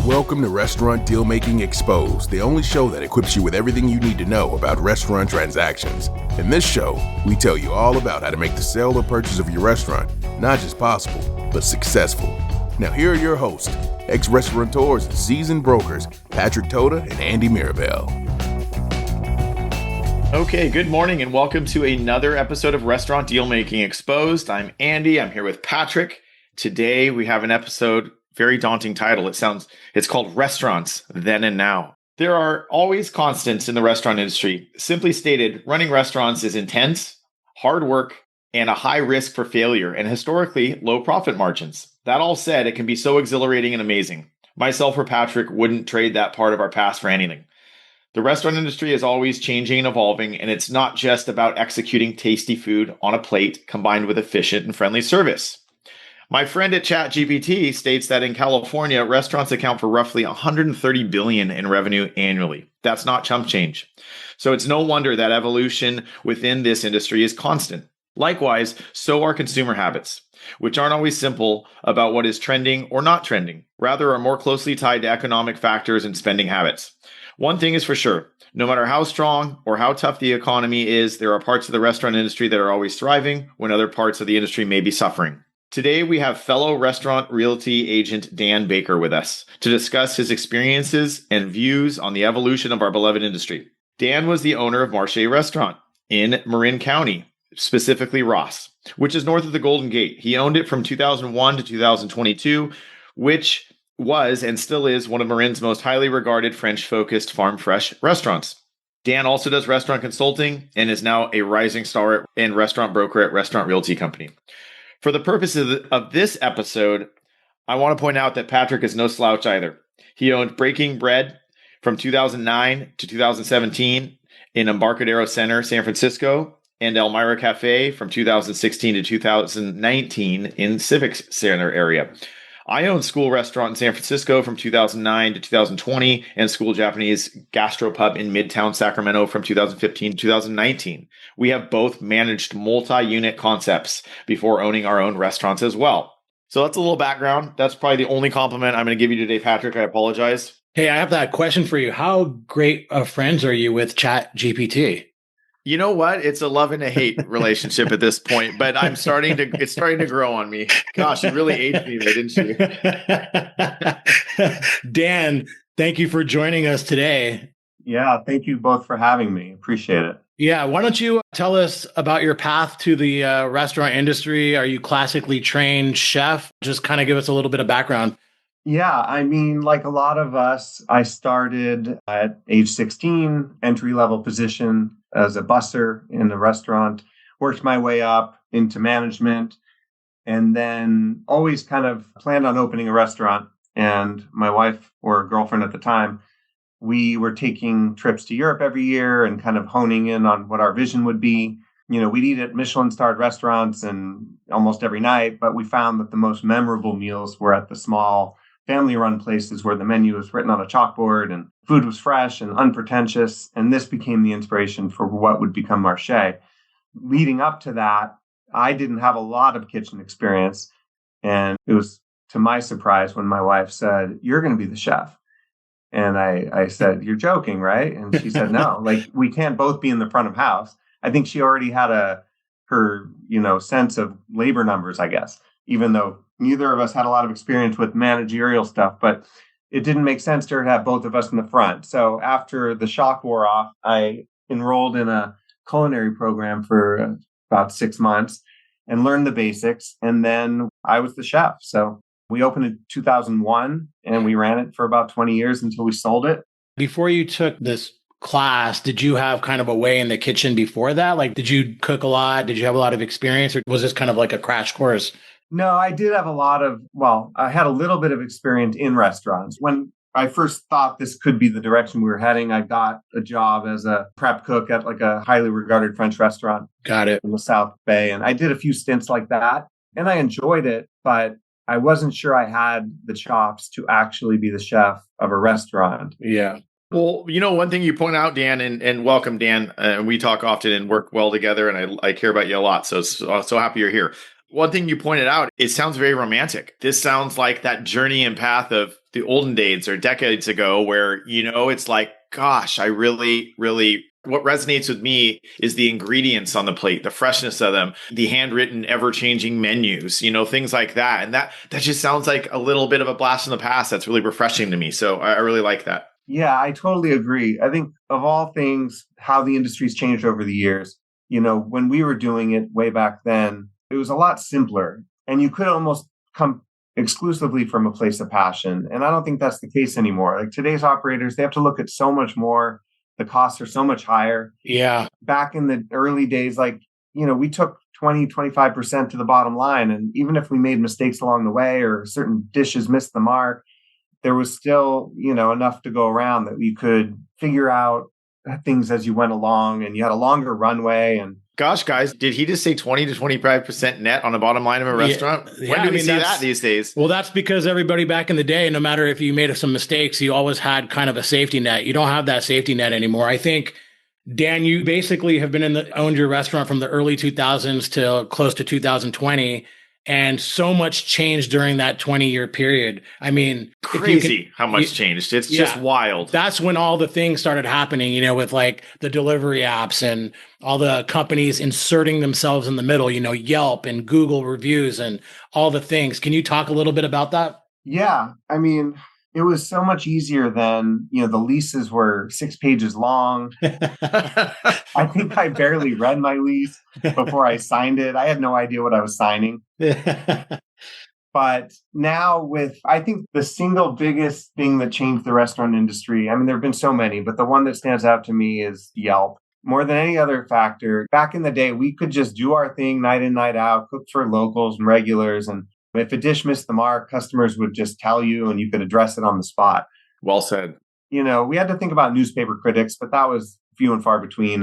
Welcome to Restaurant Deal Making Exposed, the only show that equips you with everything you need to know about restaurant transactions. In this show, we tell you all about how to make the sale or purchase of your restaurant not just possible, but successful. Now here are your hosts, ex-restaurateurs and seasoned brokers, Patrick Totah and Andy Mirabell. Okay, good morning and welcome to another episode of Restaurant Deal Making Exposed. I'm Andy, I'm here with Patrick. Today we have an episode, very daunting title. It's called Restaurants, Then and Now. There are always constants in the restaurant industry. Simply stated, running restaurants is intense, hard work, and a high risk for failure, and historically low profit margins. That all said, it can be so exhilarating and amazing. Myself or Patrick wouldn't trade that part of our past for anything. The restaurant industry is always changing and evolving, and it's not just about executing tasty food on a plate combined with efficient and friendly service. My friend at ChatGPT states that in California, restaurants account for roughly $130 billion in revenue annually. That's not chump change. So it's no wonder that evolution within this industry is constant. Likewise, so are consumer habits, which aren't always simple about what is trending or not trending, rather are more closely tied to economic factors and spending habits. One thing is for sure, no matter how strong or how tough the economy is, there are parts of the restaurant industry that are always thriving when other parts of the industry may be suffering. Today, we have fellow restaurant realty agent Dan Baker with us to discuss his experiences and views on the evolution of our beloved industry. Dan was the owner of Marche Restaurant in Marin County, specifically Ross, which is north of the Golden Gate. He owned it from 2001 to 2022, which was and still is one of Marin's most highly regarded French-focused farm fresh restaurants. Dan also does restaurant consulting and is now a rising star and restaurant broker at Restaurant Realty Company. For the purposes of this episode, I want to point out that Patrick is no slouch either. He owned Breaking Bread from 2009 to 2017 in Embarcadero Center, San Francisco, and Elmira Cafe from 2016 to 2019 in Civic Center area. I owned School Restaurant in San Francisco from 2009 to 2020 and School Japanese Gastropub in Midtown Sacramento from 2015 to 2019. We have both managed multi-unit concepts before owning our own restaurants as well. So that's a little background. That's probably the only compliment I'm going to give you today, Patrick. I apologize. Hey, I have that question for you. How great of friends are you with ChatGPT? You know what? It's a love and a hate relationship at this point, but it's starting to grow on me. Gosh, you really aged me there, didn't you? Dan, thank you for joining us today. Yeah, thank you both for having me. Appreciate it. Yeah, why don't you tell us about your path to the restaurant industry? Are you classically trained chef? Just kind of give us a little bit of background. Yeah, I mean, like a lot of us, I started at age 16, entry-level position as a busser in a restaurant, worked my way up into management, and then always kind of planned on opening a restaurant. And my wife or girlfriend at the time, we were taking trips to Europe every year and kind of honing in on what our vision would be. You know, we'd eat at Michelin-starred restaurants and almost every night, but we found that the most memorable meals were at the small family-run places where the menu was written on a chalkboard and food was fresh and unpretentious. And this became the inspiration for what would become Marche. Leading up to that, I didn't have a lot of kitchen experience. And it was to my surprise when my wife said, "You're going to be the chef." And I said, "You're joking, right?" And she said, "No, like we can't both be in the front of house." I think she already had her sense of labor numbers, I guess, even though neither of us had a lot of experience with managerial stuff, but it didn't make sense to have both of us in the front. So after the shock wore off, I enrolled in a culinary program for about 6 months and learned the basics. And then I was the chef. So we opened in 2001 and we ran it for about 20 years until we sold it. Before you took this class, did you have kind of a way in the kitchen before that? Like, did you cook a lot? Did you have a lot of experience, or was this kind of like a crash course? No, I did have I had a little bit of experience in restaurants. When I first thought this could be the direction we were heading, I got a job as a prep cook at like a highly regarded French restaurant. Got it. In the South Bay. And I did a few stints like that and I enjoyed it, but I wasn't sure I had the chops to actually be the chef of a restaurant. Yeah. Well, one thing you point out, Dan, and welcome, Dan. We talk often and work well together, and I care about you a lot. So happy you're here. One thing you pointed out, it sounds very romantic. This sounds like that journey and path of the olden days or decades ago where, it's like, gosh, I really, really, what resonates with me is the ingredients on the plate, the freshness of them, the handwritten, ever-changing menus, things like that. And that just sounds like a little bit of a blast from the past. That's really refreshing to me. So I really like that. Yeah, I totally agree. I think of all things, how the industry's changed over the years, when we were doing it way back then, it was a lot simpler and you could almost come exclusively from a place of passion. And I don't think that's the case anymore. Like today's operators, they have to look at so much more. The costs are so much higher. Yeah. Back in the early days, we took 20-25% to the bottom line. And even if we made mistakes along the way or certain dishes missed the mark, there was still, enough to go around that we could figure out things as you went along and you had a longer runway. And gosh, guys, did he just say 20 to 25% net on the bottom line of a restaurant? When do we see that these days? Well, that's because everybody back in the day, no matter if you made some mistakes, you always had kind of a safety net. You don't have that safety net anymore. I think, Dan, you basically have been owned your restaurant from the early 2000s to close to 2020. And so much changed during that 20-year period. I mean, crazy how much changed. It's just wild. That's when all the things started happening, with like the delivery apps and all the companies inserting themselves in the middle, Yelp and Google reviews and all the things. Can you talk a little bit about that? Yeah. I mean, it was so much easier than, the leases were 6 pages long. I think I barely read my lease before I signed it. I had no idea what I was signing. But now I think the single biggest thing that changed the restaurant industry, I mean, there have been so many, but the one that stands out to me is Yelp. More than any other factor, back in the day, we could just do our thing night in, night out, cook for locals and regulars. And if a dish missed the mark, customers would just tell you and you could address it on the spot. Well said. We had to think about newspaper critics, but that was few and far between.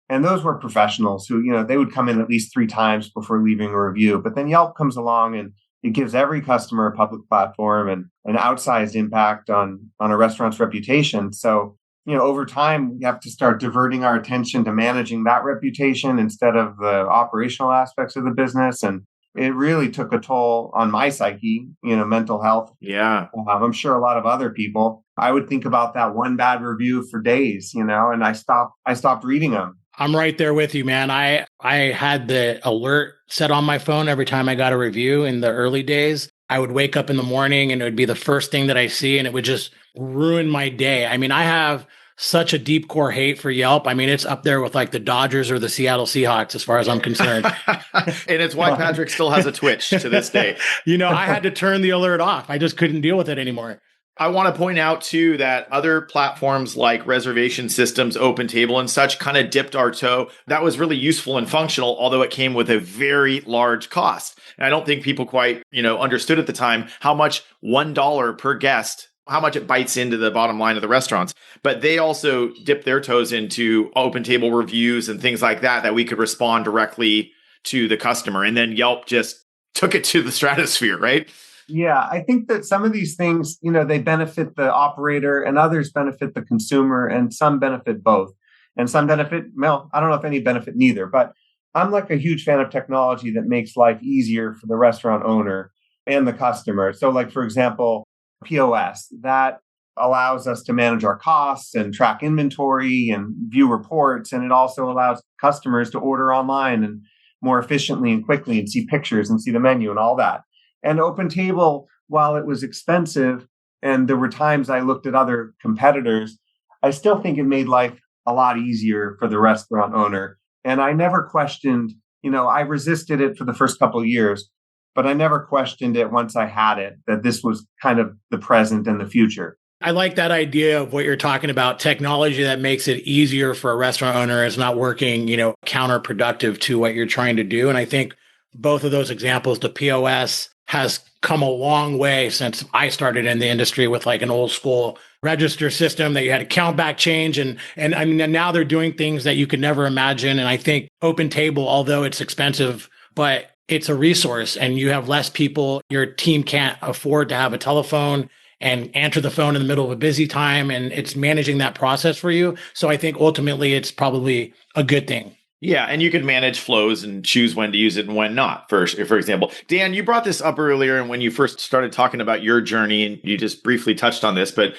And those were professionals who, they would come in at least 3 times before leaving a review. But then Yelp comes along and it gives every customer a public platform and an outsized impact on a restaurant's reputation. So, over time, we have to start diverting our attention to managing that reputation instead of the operational aspects of the business. And it really took a toll on my psyche, mental health. Yeah. I'm sure a lot of other people. I would think about that one bad review for days, and I stopped reading them. I'm right there with you, man. I had the alert set on my phone every time I got a review in the early days. I would wake up in the morning and it would be the first thing that I see and it would just ruin my day. I mean, I have such a deep core hate for Yelp. I mean, it's up there with like the Dodgers or the Seattle Seahawks as far as I'm concerned. And it's why Patrick still has a twitch to this day. I had to turn the alert off. I just couldn't deal with it anymore. I want to point out too that other platforms like reservation systems, OpenTable and such kind of dipped our toe. That was really useful and functional, although it came with a very large cost. And I don't think people quite, understood at the time how much $1 per guest, how much it bites into the bottom line of the restaurants. But they also dipped their toes into OpenTable reviews and things like that we could respond directly to the customer. And then Yelp just took it to the stratosphere, right? Yeah, I think that some of these things, they benefit the operator and others benefit the consumer and some benefit both. And some benefit, well, I don't know if any benefit neither, but I'm like a huge fan of technology that makes life easier for the restaurant owner and the customer. So like, for example, POS, that allows us to manage our costs and track inventory and view reports. And it also allows customers to order online and more efficiently and quickly and see pictures and see the menu and all that. And OpenTable, while it was expensive, and there were times I looked at other competitors, I still think it made life a lot easier for the restaurant owner. And I never questioned, I resisted it for the first couple of years, but I never questioned it once I had it, that this was kind of the present and the future. I like that idea of what you're talking about. Technology that makes it easier for a restaurant owner is not working, counterproductive to what you're trying to do. And I think both of those examples, the POS has come a long way since I started in the industry with like an old school register system that you had to count back change. And I mean, now they're doing things that you could never imagine. And I think OpenTable, although it's expensive, but it's a resource and you have less people. Your team can't afford to have a telephone and answer the phone in the middle of a busy time. And it's managing that process for you. So I think ultimately it's probably a good thing. Yeah, and you can manage flows and choose when to use it and when not. For example, Dan, you brought this up earlier, and when you first started talking about your journey, and you just briefly touched on this, but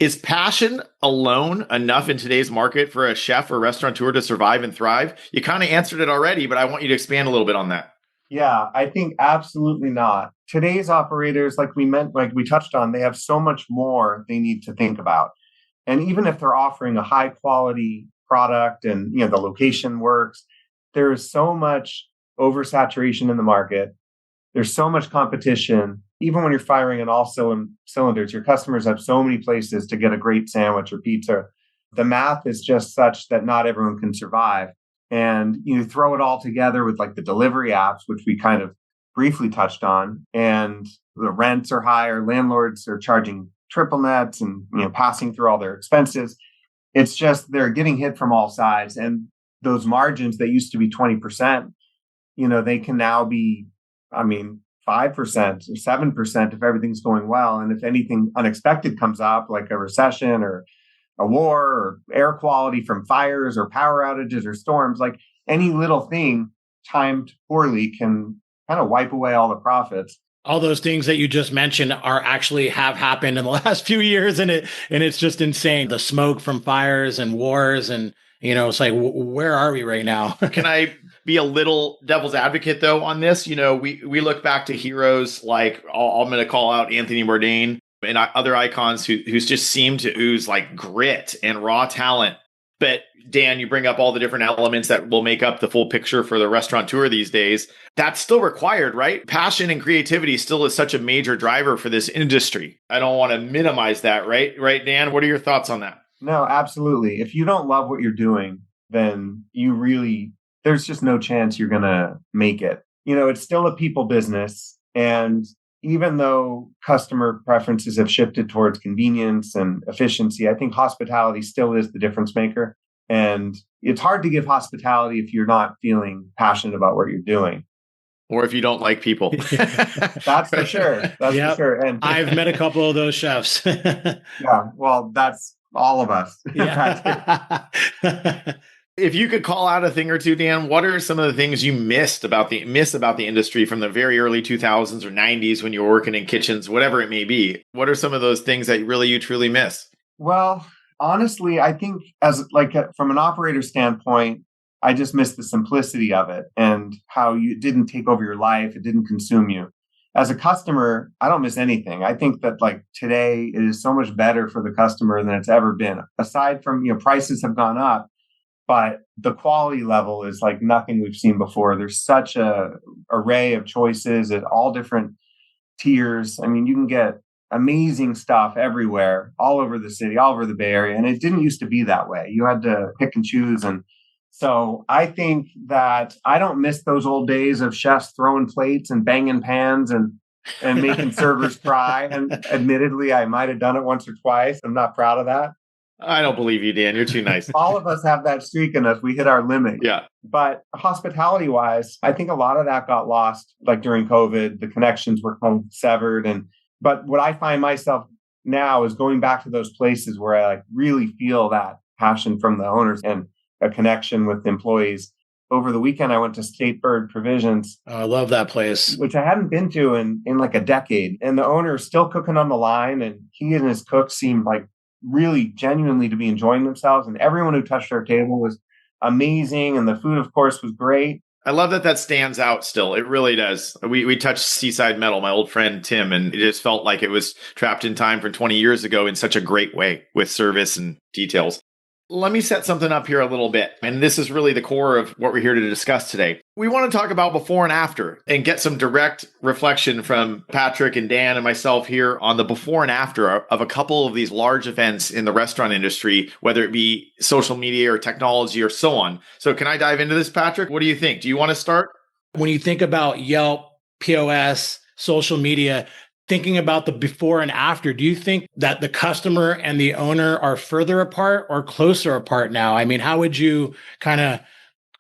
is passion alone enough in today's market for a chef or restaurateur to survive and thrive? You kind of answered it already, but I want you to expand a little bit on that. Yeah, I think absolutely not. Today's operators, like we touched on, they have so much more they need to think about. And even if they're offering a high quality product and the location works, there is so much oversaturation in the market. There's so much competition. Even when you're firing on all cylinders, your customers have so many places to get a great sandwich or pizza. The math is just such that not everyone can survive. And you throw it all together with like the delivery apps, which we kind of briefly touched on, and the rents are higher, landlords are charging triple nets and passing through all their expenses. It's just they're getting hit from all sides. And those margins that used to be 20%, they can now be, 5% or 7% if everything's going well. And if anything unexpected comes up, like a recession or a war or air quality from fires or power outages or storms, like any little thing timed poorly can kind of wipe away all the profits. All those things that you just mentioned are actually have happened in the last few years, and it's just insane. The smoke from fires and wars, and it's like, where are we right now? Can I be a little devil's advocate though on this? We look back to heroes like I'm going to call out Anthony Bourdain and other icons who's just seem to ooze like grit and raw talent. But Dan, you bring up all the different elements that will make up the full picture for the restaurateur these days. That's still required, right? Passion and creativity still is such a major driver for this industry. I don't want to minimize that, right? Right, Dan? What are your thoughts on that? No, absolutely. If you don't love what you're doing, then there's just no chance you're going to make it. It's still a people business. And even though customer preferences have shifted towards convenience and efficiency, I think hospitality still is the difference maker. And it's hard to give hospitality if you're not feeling passionate about what you're doing. Or if you don't like people. That's for sure. That's for sure. And I've met a couple of those chefs. Yeah, well, that's all of us. Yeah. If you could call out a thing or two, Dan, what are some of the things you miss about the industry from the very early 2000s or 90s when you were working in kitchens, whatever it may be? What are some of those things that you truly miss? Well, honestly, I think from an operator standpoint, I just miss the simplicity of it and how it didn't take over your life. It didn't consume you. As a customer, I don't miss anything. I think that today it is so much better for the customer than it's ever been. Aside from, prices have gone up, but the quality level is like nothing we've seen before. There's such a array of choices at all different tiers. I mean, you can get amazing stuff everywhere, all over the city, all over the Bay Area. And it didn't used to be that way. You had to pick and choose. And so I think that I don't miss those old days of chefs throwing plates and banging pans and making servers cry. And admittedly, I might have done it once or twice. I'm not proud of that. I don't believe you, Dan. You're too nice. All of us have that streak in us. We hit our limit. Yeah. But hospitality wise, I think a lot of that got lost. Like during COVID, the connections were kind of severed. But what I find myself now is going back to those places where I really feel that passion from the owners and a connection with the employees. Over the weekend, I went to State Bird Provisions. Oh, I love that place. Which I hadn't been to in like a decade. And the owner is still cooking on the line. And he and his cook seemed like really genuinely to be enjoying themselves. And everyone who touched our table was amazing. And the food, of course, was great. I love that stands out still. It really does. We touched Seaside Metal, my old friend Tim, and it just felt like it was trapped in time from 20 years ago in such a great way with service and details. Let me set something up here a little bit. And this is really the core of what we're here to discuss today. We want to talk about before and after and get some direct reflection from Patrick and Dan and myself here on the before and after of a couple of these large events in the restaurant industry, whether it be social media or technology or so on. So can I dive into this, Patrick? What do you think? Do you want to start? When you think about Yelp, POS, social media, thinking about the before and after, do you think that the customer and the owner are further apart or closer apart now? I mean, how would you kind of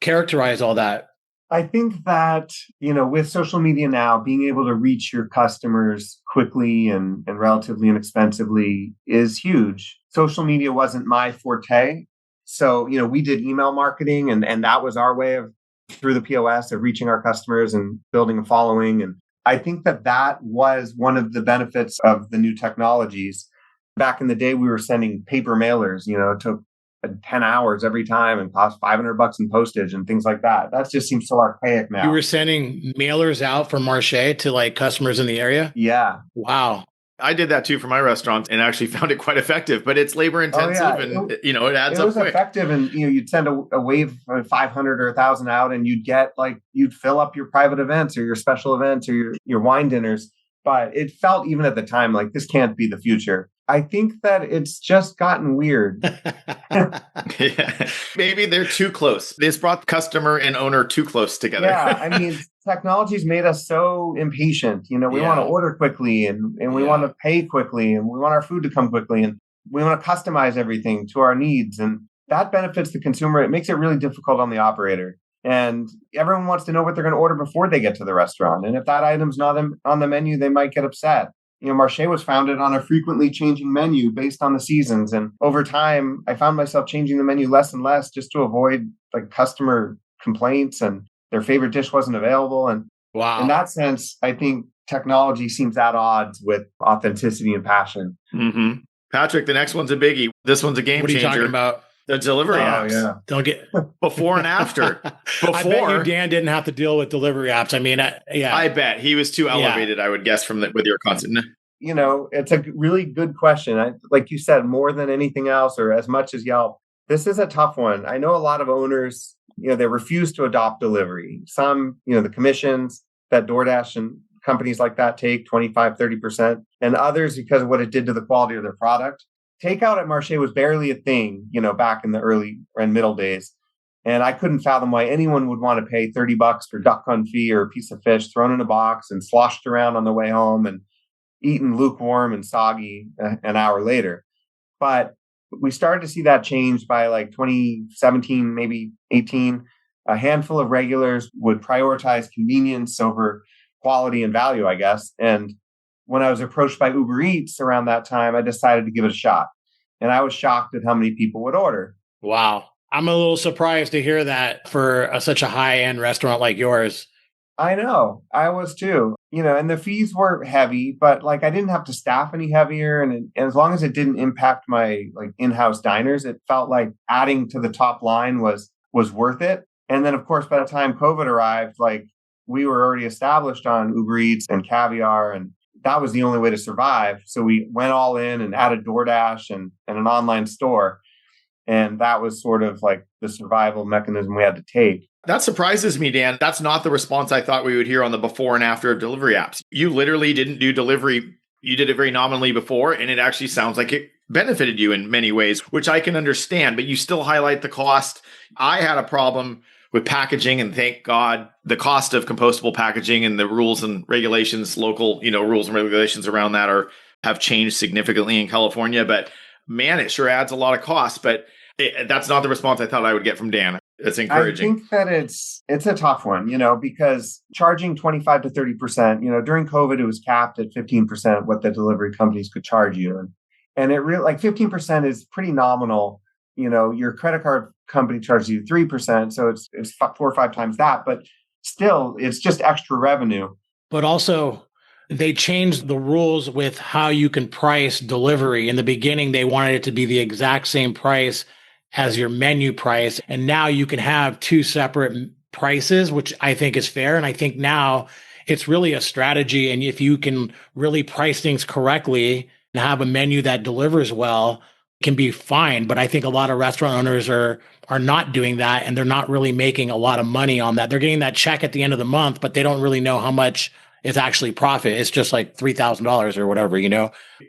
characterize all that? I think that, with social media now, being able to reach your customers quickly and relatively inexpensively is huge. Social media wasn't my forte. So, we did email marketing and that was our way of through the POS of reaching our customers and building a following. And I think that was one of the benefits of the new technologies. Back in the day, we were sending paper mailers, it took 10 hours every time and cost $500 in postage and things like that. That just seems so archaic now. You were sending mailers out from Marché to like customers in the area? Yeah. Wow. I did that too for my restaurant and actually found it quite effective, but it's labor intensive and it adds up quick. It was effective, and you'd send a wave of 500 or 1,000 out and you'd fill up your private events or your special events or your wine dinners. But it felt even at the time like this can't be the future. I think that it's just gotten weird. Yeah. Maybe they're too close. This brought customer and owner too close together. Yeah, I mean, technology's made us so impatient. We want to order quickly and we want to pay quickly and we want our food to come quickly and we want to customize everything to our needs. And that benefits the consumer. It makes it really difficult on the operator. And everyone wants to know what they're going to order before they get to the restaurant. And if that item's not on the menu, they might get upset. Marché was founded on a frequently changing menu based on the seasons. And over time, I found myself changing the menu less and less just to avoid like customer complaints and their favorite dish wasn't available. And wow. In that sense, I think technology seems at odds with authenticity and passion. Mm-hmm. Patrick, the next one's a biggie. This one's a game changer. What are you talking about? The delivery apps. Yeah. Don't get before and after. I bet you Dan didn't have to deal with delivery apps. I mean, I bet he was too elevated. I would guess with your concept. It's a really good question. Like you said, more than anything else, or as much as Yelp, this is a tough one. I know a lot of owners, they refuse to adopt delivery. Some, the commissions that DoorDash and companies like that take 25, 30%, and others because of what it did to the quality of their product. Takeout at Marché was barely a thing, back in the early and middle days. And I couldn't fathom why anyone would want to pay $30 for duck confit or a piece of fish thrown in a box and sloshed around on the way home and eaten lukewarm and soggy an hour later. But we started to see that change by like 2017, maybe 18. A handful of regulars would prioritize convenience over quality and value, I guess. And when I was approached by Uber Eats around that time, I decided to give it a shot. And I was shocked at how many people would order. Wow. I'm a little surprised to hear that for such a high-end restaurant like yours. I know. I was too. And the fees were heavy, but like I didn't have to staff any heavier. And as long as it didn't impact my like in-house diners, it felt like adding to the top line was worth it. And then, of course, by the time COVID arrived, like we were already established on Uber Eats and Caviar, and that was the only way to survive. So we went all in and added DoorDash and an online store. And that was sort of like the survival mechanism we had to take. That surprises me, Dan. That's not the response I thought we would hear on the before and after of delivery apps. You literally didn't do delivery. You did it very nominally before, and it actually sounds like it benefited you in many ways, which I can understand, but you still highlight the cost. I had a problem with packaging, and thank God the cost of compostable packaging and the rules and regulations, local, rules and regulations around that have changed significantly in California. But man, it sure adds a lot of cost. But that's not the response I thought I would get from Dan. It's encouraging. I think that it's a tough one, because charging 25 to 30%, during COVID, it was capped at 15% what the delivery companies could charge you. And it really, like 15% is pretty nominal. Your credit card company charges you 3%. So it's 4 or 5 times that, but still it's just extra revenue. But also they changed the rules with how you can price delivery. In the beginning, they wanted it to be the exact same price as your menu price. And now you can have 2 separate prices, which I think is fair. And I think now it's really a strategy. And if you can really price things correctly and have a menu that delivers well, it can be fine. But I think a lot of restaurant owners are not doing that. And they're not really making a lot of money on that. They're getting that check at the end of the month, but they don't really know how much is actually profit. It's just like $3,000 or whatever,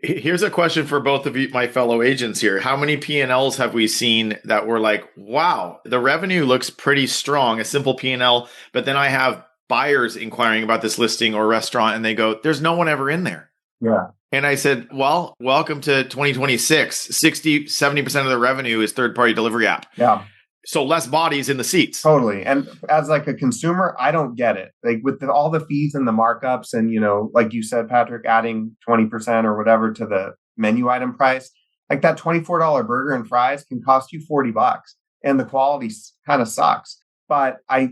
Here's a question for both of you, my fellow agents here. How many P&Ls have we seen that were like, wow, the revenue looks pretty strong, a simple P&L, but then I have buyers inquiring about this listing or restaurant and they go, there's no one ever in there. Yeah. And I said, well, welcome to 2026. 60-70% of the revenue is third-party delivery app. Yeah. So less bodies in the seats. Totally. And as like a consumer, I don't get it. Like with all the fees and the markups and, like you said, Patrick, adding 20% or whatever to the menu item price, Like that $24 burger and fries can cost you $40 and the quality kind of sucks. But I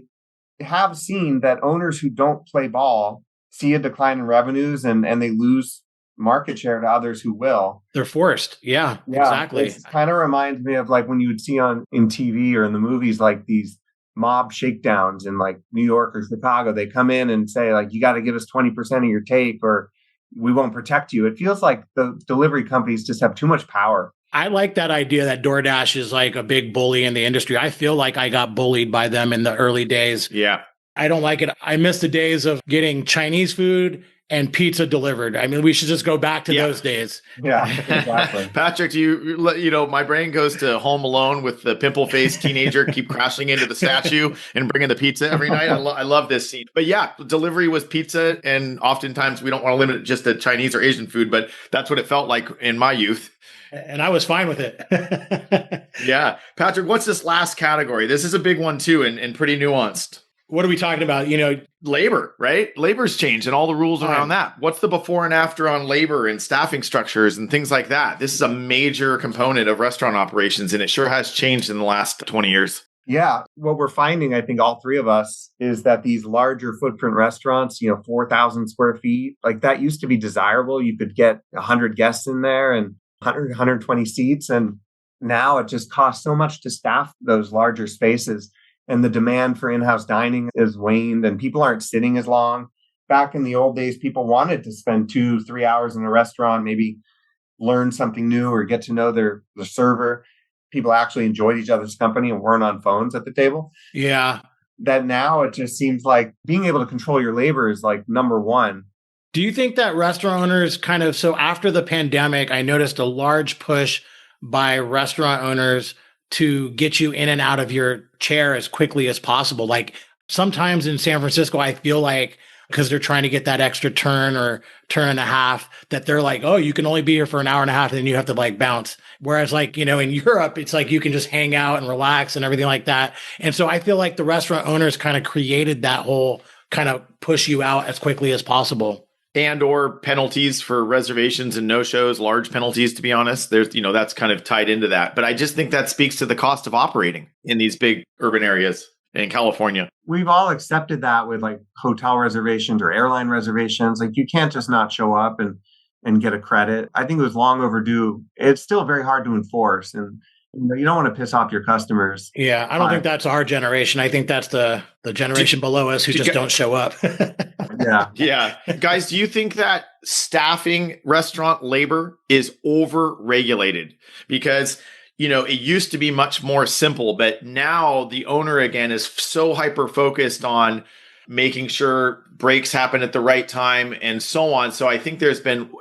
have seen that owners who don't play ball see a decline in revenues and they lose market share to others who will. They're forced. Yeah, exactly. It kind of reminds me of like when you would see in TV or in the movies, like these mob shakedowns in like New York or Chicago. They come in and say like, you got to give us 20% of your take or we won't protect you. It feels like the delivery companies just have too much power. I like that idea that DoorDash is like a big bully in the industry. I feel like I got bullied by them in the early days. Yeah. I don't like it. I miss the days of getting Chinese food and pizza delivered. I mean, we should just go back to those days. Yeah, exactly. Patrick, you know, my brain goes to Home Alone with the pimple-faced teenager keep crashing into the statue and bringing the pizza every night. I love this scene. But yeah, delivery was pizza, and oftentimes we don't want to limit it just to Chinese or Asian food, but that's what it felt like in my youth. And I was fine with it. Yeah. Patrick, what's this last category? This is a big one too, and pretty nuanced. What are we talking about? You know, labor, right? Labor's changed and all the rules around that. What's the before and after on labor and staffing structures and things like that? This is a major component of restaurant operations, and it sure has changed in the last 20 years. Yeah. What we're finding, I think all three of us, is that these larger footprint restaurants, 4,000 square feet, like that used to be desirable. You could get 100 guests in there and 120 seats. And now it just costs so much to staff those larger spaces. And the demand for in-house dining has waned and people aren't sitting as long. Back in the old days, people wanted to spend 2-3 hours in a restaurant, maybe learn something new or get to know the server. People actually enjoyed each other's company and weren't on phones at the table. Yeah. That now it just seems like being able to control your labor is like number one. Do you think that restaurant owners so after the pandemic, I noticed a large push by restaurant owners to get you in and out of your chair as quickly as possible? Like sometimes in San Francisco, I feel like because they're trying to get that extra turn or turn and a half, that they're like, oh, you can only be here for an hour and a half and then you have to like bounce. Whereas like, in Europe, it's like you can just hang out and relax and everything like that. And so I feel like the restaurant owners kind of created that whole kind of push you out as quickly as possible. And or penalties for reservations and no-shows, large penalties, to be honest. There's, that's kind of tied into that. But I just think that speaks to the cost of operating in these big urban areas in California. We've all accepted that with like hotel reservations or airline reservations. Like you can't just not show up and get a credit. I think it was long overdue. It's still very hard to enforce. And you don't want to piss off your customers. Yeah, I don't think that's our generation. I think that's the generation below us who just don't show up. Yeah. Guys, do you think that staffing restaurant labor is over-regulated? Because, it used to be much more simple, but now the owner, again, is so hyper-focused on making sure breaks happen at the right time and so on. So I think there's been,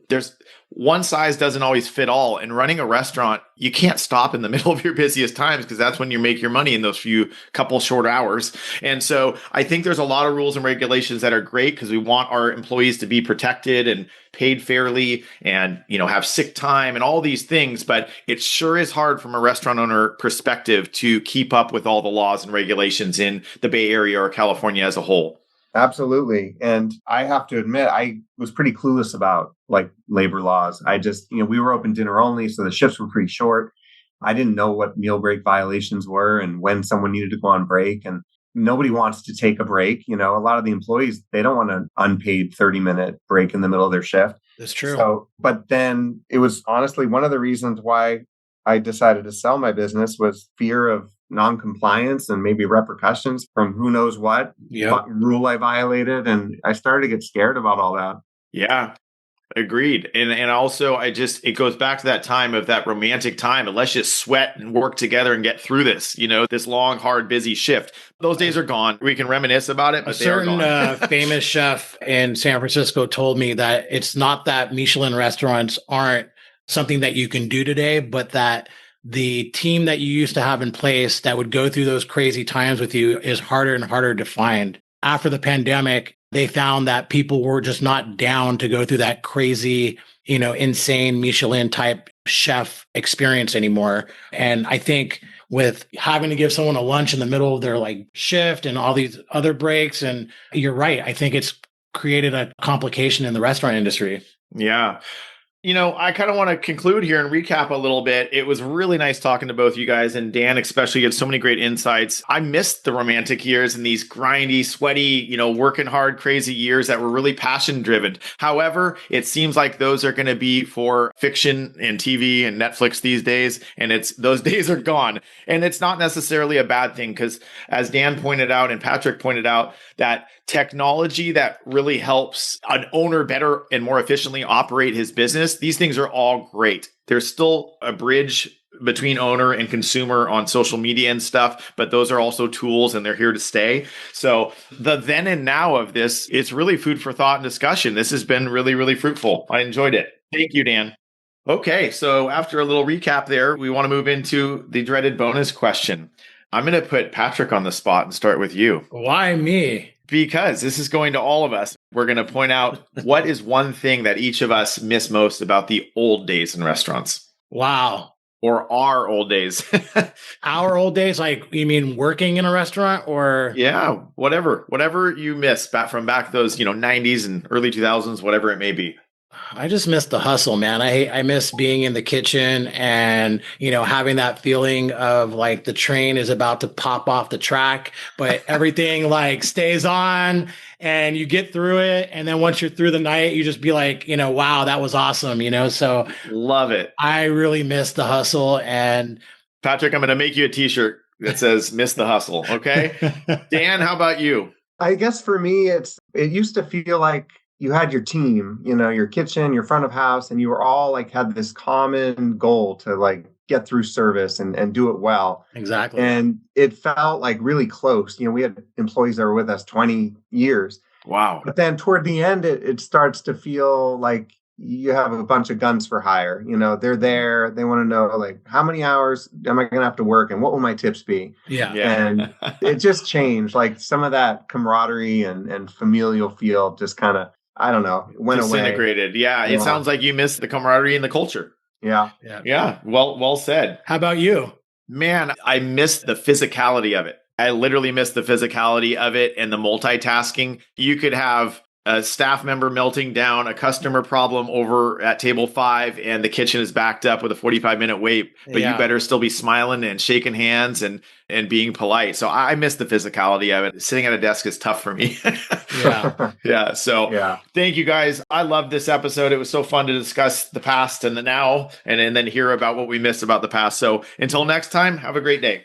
there's one size doesn't always fit all. And running a restaurant, you can't stop in the middle of your busiest times because that's when you make your money in those couple short hours. And so I think there's a lot of rules and regulations that are great because we want our employees to be protected and paid fairly and, have sick time and all these things. But it sure is hard from a restaurant owner perspective to keep up with all the laws and regulations in the Bay Area or California as a whole. Absolutely. And I have to admit, I was pretty clueless about like labor laws. I just, we were open dinner only, so the shifts were pretty short. I didn't know what meal break violations were and when someone needed to go on break. And nobody wants to take a break. A lot of the employees, they don't want an unpaid 30-minute break in the middle of their shift. That's true. So, but then it was honestly one of the reasons why I decided to sell my business was fear of non-compliance and maybe repercussions from who knows what rule I violated. And I started to get scared about all that. Yeah, agreed. And also it goes back to that time of that romantic time. And let's just sweat and work together and get through this, this long, hard, busy shift. Those days are gone. We can reminisce about it, but they are gone. A certain famous chef in San Francisco told me that it's not that Michelin restaurants aren't something that you can do today, but that the team that you used to have in place that would go through those crazy times with you is harder and harder to find. After the pandemic, they found that people were just not down to go through that crazy, insane Michelin type chef experience anymore. And I think with having to give someone a lunch in the middle of their like shift and all these other breaks, and you're right, I think it's created a complication in the restaurant industry. Yeah. I kind of want to conclude here and recap a little bit. It was really nice talking to both you guys, and Dan especially had so many great insights. I missed the romantic years and these grindy, sweaty, working hard, crazy years that were really passion driven. However, it seems like those are going to be for fiction and TV and Netflix these days, and those days are gone. And it's not necessarily a bad thing because, as Dan pointed out and Patrick pointed out, that technology that really helps an owner better and more efficiently operate his business, these things are all great. There's still a bridge between owner and consumer on social media and stuff, but those are also tools and they're here to stay. So the then and now of this, it's really food for thought and discussion. This has been really, really fruitful. I enjoyed it. Thank you, Dan. Okay, so after a little recap there, we want to move into the dreaded bonus question. I'm going to put Patrick on the spot and start with you. Why me? Because this is going to all of us. We're going to point out what is one thing that each of us miss most about the old days in restaurants. Wow. Or our old days. Our old days, like you mean working in a restaurant or? Yeah, whatever you miss from back those, 90s and early 2000s, whatever it may be. I just miss the hustle, man. I miss being in the kitchen and, having that feeling of like the train is about to pop off the track, but everything like stays on and you get through it. And then once you're through the night, you just be like, wow, that was awesome, So love it. I really miss the hustle. And Patrick, I'm going to make you a t-shirt that says miss the hustle. Okay. Dan, how about you? I guess for me, it used to feel like you had your team, your kitchen, your front of house, and you were all like had this common goal to like get through service and do it well. Exactly. And it felt like really close. We had employees that were with us 20 years. Wow. But then toward the end, it starts to feel like you have a bunch of guns for hire. They're there. They want to know like, how many hours am I going to have to work and what will my tips be? Yeah. And it just changed. Like some of that camaraderie and familial feel just kind of, I don't know, went disintegrated. away. Yeah. It sounds like you missed the camaraderie and the culture. Yeah. Yeah. Well said. How about you? Man, I missed the physicality of it. I literally missed the physicality of it and the multitasking. You could have a staff member melting down, a customer problem over at table 5, and the kitchen is backed up with a 45-minute wait, but you better still be smiling and shaking hands and being polite. So I miss the physicality of it. Sitting at a desk is tough for me. Yeah. So thank you guys. I loved this episode. It was so fun to discuss the past and the now and then hear about what we missed about the past. So until next time, have a great day.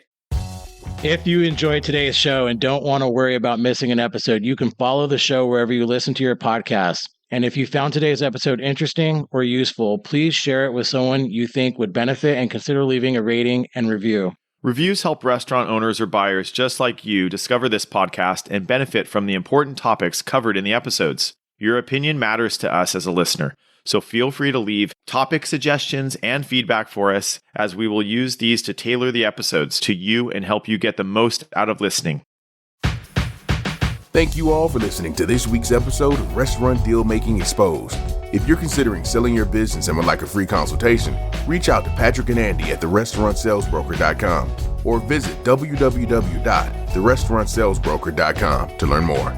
If you enjoyed today's show and don't want to worry about missing an episode, you can follow the show wherever you listen to your podcasts. And if you found today's episode interesting or useful, please share it with someone you think would benefit and consider leaving a rating and review. Reviews help restaurant owners or buyers just like you discover this podcast and benefit from the important topics covered in the episodes. Your opinion matters to us as a listener. So feel free to leave topic suggestions and feedback for us, as we will use these to tailor the episodes to you and help you get the most out of listening. Thank you all for listening to this week's episode of Restaurant Deal Making Exposed. If you're considering selling your business and would like a free consultation, reach out to Patrick and Andy at therestaurantsalesbroker.com or visit www.therestaurantsalesbroker.com to learn more.